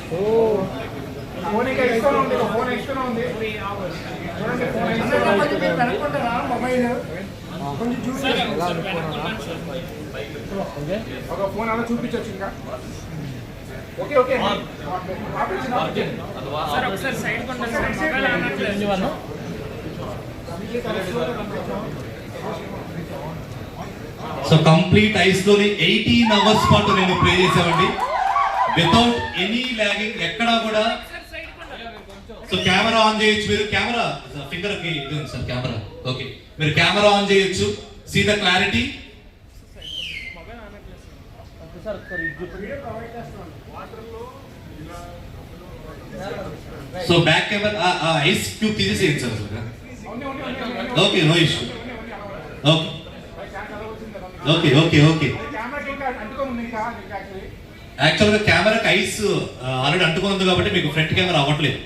Phone ఇంకా extra ఉంది, phone extra ఉంది చూడండి. ఫోన్ ఎక్స్ట్రా మొబైల్ కొంచెం చూసి ఒక ఫోన్ అలా చూపించవచ్చు ఇంకా. Okay okay so complete ice లోని 18 అవర్స్ పాటు నేను ప్రే చేసామండి వితౌట్ ఎనీ లాగింగ్ ఎక్కడా కూడా. సో కెమెరా ఆన్ చేయొచ్చు మీరు, కెమెరా ఫింగర్ కి ఇది ఉంది సార్ కెమెరా. ఓకే మీరు కెమెరా ఆన్ చేయొచ్చు. See the clarity. So back camera ice cube తీసేసేయండి సార్ అసలు. Okay no issue. Okay okay okay okay యాక్చువల్గా కెమెరాకి ఐస్ ఆల్రెడీ అంటుకుంది కాబట్టి మీకు ఫ్రంట్ కెమెరా అవ్వట్లేదు.